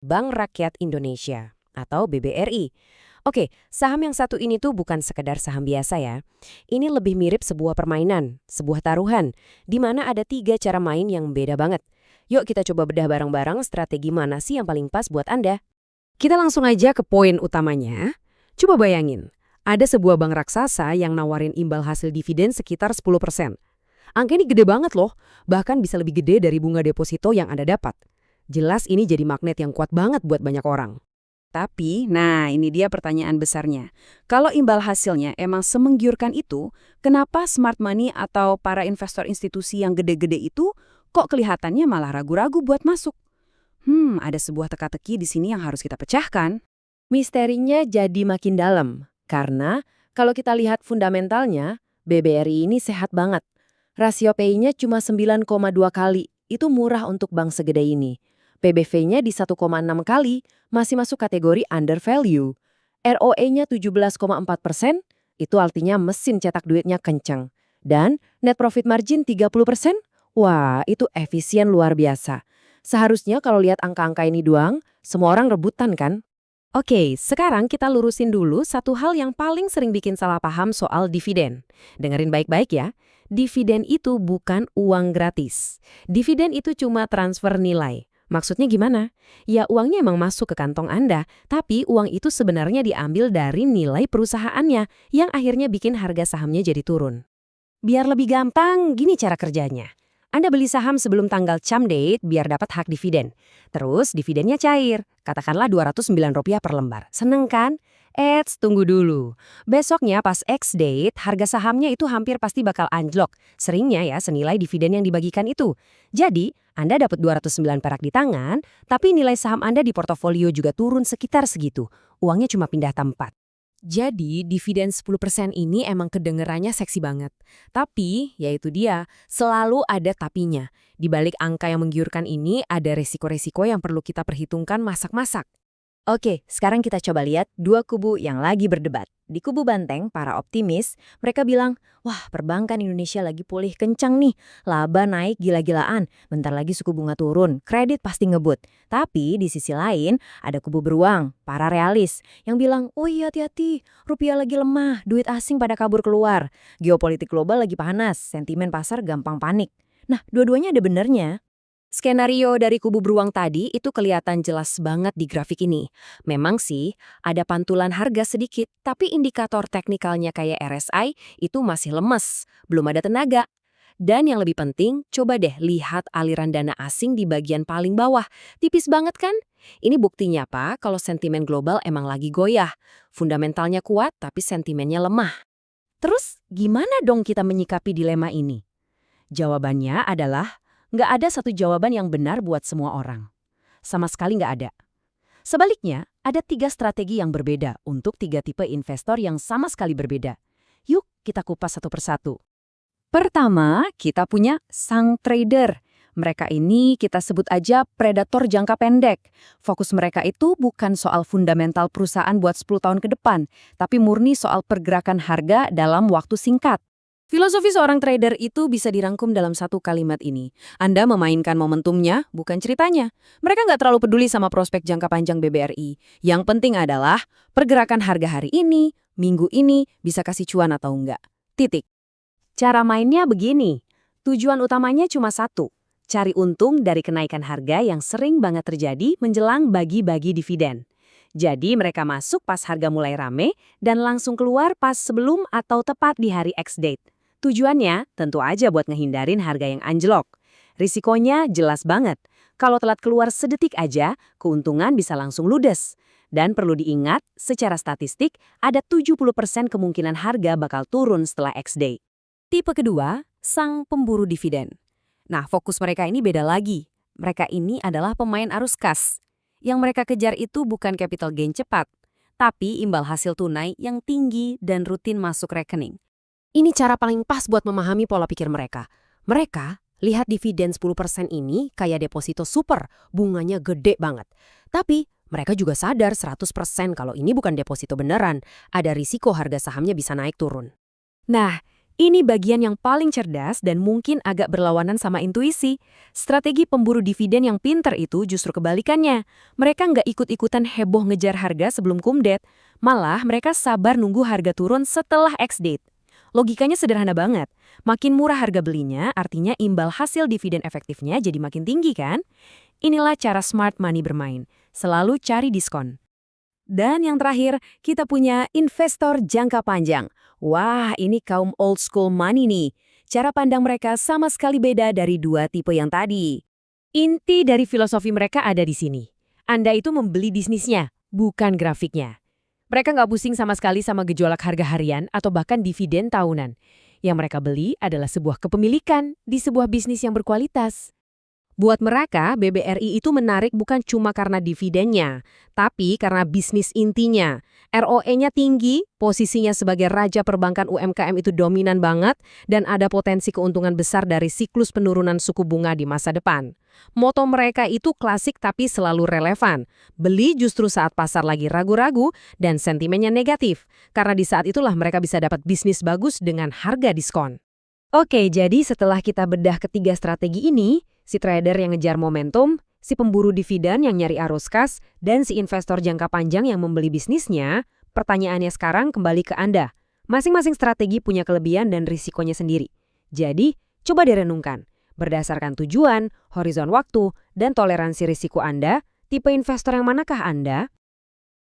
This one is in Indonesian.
Bank Rakyat Indonesia atau BBRI. Oke, saham yang satu ini tuh bukan sekedar saham biasa ya. Ini lebih mirip sebuah permainan, sebuah taruhan, di mana ada tiga cara main yang beda banget. Yuk kita coba bedah bareng-bareng strategi mana sih yang paling pas buat Anda. Kita langsung aja ke poin utamanya. Coba bayangin, ada sebuah bank raksasa yang nawarin imbal hasil dividen sekitar 10%. Angka ini gede banget loh, bahkan bisa lebih gede dari bunga deposito yang Anda dapat. Jelas ini jadi magnet yang kuat banget buat banyak orang. Tapi, nah ini dia pertanyaan besarnya. Kalau imbal hasilnya emang semenggiurkan itu, kenapa smart money atau para investor institusi yang gede-gede itu kok kelihatannya malah ragu-ragu buat masuk? Ada sebuah teka-teki di sini yang harus kita pecahkan. Misterinya jadi makin dalam, karena kalau kita lihat fundamentalnya, BBRI ini sehat banget. Rasio PI-nya cuma 9,2 kali, itu murah untuk bank segede ini. PBV-nya di 1,6 kali, masih masuk kategori under value. ROE-nya 17,4%, itu artinya mesin cetak duitnya kenceng. Dan net profit margin 30%, wah itu efisien luar biasa. Seharusnya kalau lihat angka-angka ini doang, semua orang rebutan kan? Oke, sekarang kita lurusin dulu satu hal yang paling sering bikin salah paham soal dividen. Dengerin baik-baik ya, dividen itu bukan uang gratis. Dividen itu cuma transfer nilai. Maksudnya gimana? Ya uangnya emang masuk ke kantong Anda, tapi uang itu sebenarnya diambil dari nilai perusahaannya yang akhirnya bikin harga sahamnya jadi turun. Biar lebih gampang, gini cara kerjanya. Anda beli saham sebelum tanggal cam date biar dapat hak dividen. Terus dividennya cair, katakanlah Rp209 per lembar. Seneng kan? Tunggu dulu. Besoknya pas X date, harga sahamnya itu hampir pasti bakal anjlok. Seringnya ya senilai dividen yang dibagikan itu. Jadi, Anda dapat 209 perak di tangan, tapi nilai saham Anda di portofolio juga turun sekitar segitu. Uangnya cuma pindah tempat. Jadi, dividen 10% ini emang kedengerannya seksi banget. Tapi, yaitu dia, selalu ada tapinya. Di balik angka yang menggiurkan ini, ada resiko-resiko yang perlu kita perhitungkan masak-masak. Oke, sekarang kita coba lihat dua kubu yang lagi berdebat. Di kubu banteng, para optimis, mereka bilang, wah perbankan Indonesia lagi pulih kencang nih, laba naik gila-gilaan, bentar lagi suku bunga turun, kredit pasti ngebut. Tapi di sisi lain, ada kubu beruang, para realis, yang bilang, oh iya hati-hati, rupiah lagi lemah, duit asing pada kabur keluar, geopolitik global lagi panas, sentimen pasar gampang panik. Nah, dua-duanya ada benernya. Skenario dari kubu beruang tadi itu kelihatan jelas banget di grafik ini. Memang sih, ada pantulan harga sedikit, tapi indikator teknikalnya kayak RSI itu masih lemes, belum ada tenaga. Dan yang lebih penting, coba deh lihat aliran dana asing di bagian paling bawah. Tipis banget kan? Ini buktinya apa kalau sentimen global emang lagi goyah. Fundamentalnya kuat, tapi sentimennya lemah. Terus, gimana dong kita menyikapi dilema ini? Jawabannya adalah nggak ada satu jawaban yang benar buat semua orang. Sama sekali nggak ada. Sebaliknya, ada tiga strategi yang berbeda untuk tiga tipe investor yang sama sekali berbeda. Yuk, kita kupas satu persatu. Pertama, kita punya sang trader. Mereka ini kita sebut aja predator jangka pendek. Fokus mereka itu bukan soal fundamental perusahaan buat 10 tahun ke depan, tapi murni soal pergerakan harga dalam waktu singkat. Filosofi seorang trader itu bisa dirangkum dalam satu kalimat ini. Anda memainkan momentumnya, bukan ceritanya. Mereka nggak terlalu peduli sama prospek jangka panjang BBRI. Yang penting adalah pergerakan harga hari ini, minggu ini, bisa kasih cuan atau enggak. Titik. Cara mainnya begini. Tujuan utamanya cuma satu. Cari untung dari kenaikan harga yang sering banget terjadi menjelang bagi-bagi dividen. Jadi mereka masuk pas harga mulai rame dan langsung keluar pas sebelum atau tepat di hari X-date. Tujuannya tentu aja buat ngehindarin harga yang anjlok. Risikonya jelas banget. Kalau telat keluar sedetik aja, keuntungan bisa langsung ludes. Dan perlu diingat, secara statistik, ada 70% kemungkinan harga bakal turun setelah X-Day. Tipe kedua, sang pemburu dividen. Nah, fokus mereka ini beda lagi. Mereka ini adalah pemain arus kas. Yang mereka kejar itu bukan capital gain cepat, tapi imbal hasil tunai yang tinggi dan rutin masuk rekening. Ini cara paling pas buat memahami pola pikir mereka. Mereka lihat dividen 10% ini kayak deposito super, bunganya gede banget. Tapi mereka juga sadar 100% kalau ini bukan deposito beneran, ada risiko harga sahamnya bisa naik turun. Nah, Ini bagian yang paling cerdas dan mungkin agak berlawanan sama intuisi. Strategi pemburu dividen yang pinter itu justru kebalikannya. Mereka nggak ikut-ikutan heboh ngejar harga sebelum kumdet. Malah mereka sabar nunggu harga turun setelah ex-date. Logikanya sederhana banget. Makin murah harga belinya, artinya imbal hasil dividen efektifnya jadi makin tinggi kan? Inilah cara smart money bermain. Selalu cari diskon. Dan yang terakhir, kita punya investor jangka panjang. Wah, ini kaum old school money nih. Cara pandang mereka sama sekali beda dari dua tipe yang tadi. Inti dari filosofi mereka ada di sini. Anda itu membeli bisnisnya, bukan grafiknya. Mereka nggak pusing sama sekali sama gejolak harga harian atau bahkan dividen tahunan. Yang mereka beli adalah sebuah kepemilikan di sebuah bisnis yang berkualitas. Buat mereka, BBRI itu menarik bukan cuma karena dividennya, tapi karena bisnis intinya. ROE-nya tinggi, posisinya sebagai raja perbankan UMKM itu dominan banget, dan ada potensi keuntungan besar dari siklus penurunan suku bunga di masa depan. Moto mereka itu klasik tapi selalu relevan. Beli justru saat pasar lagi ragu-ragu dan sentimennya negatif, karena di saat itulah mereka bisa dapat bisnis bagus dengan harga diskon. Oke, jadi setelah kita bedah ketiga strategi ini, si trader yang ngejar momentum, si pemburu dividen yang nyari arus kas, dan si investor jangka panjang yang membeli bisnisnya, pertanyaannya sekarang kembali ke Anda. Masing-masing strategi punya kelebihan dan risikonya sendiri. Jadi, coba direnungkan. Berdasarkan tujuan, horizon waktu, dan toleransi risiko Anda, tipe investor yang manakah Anda?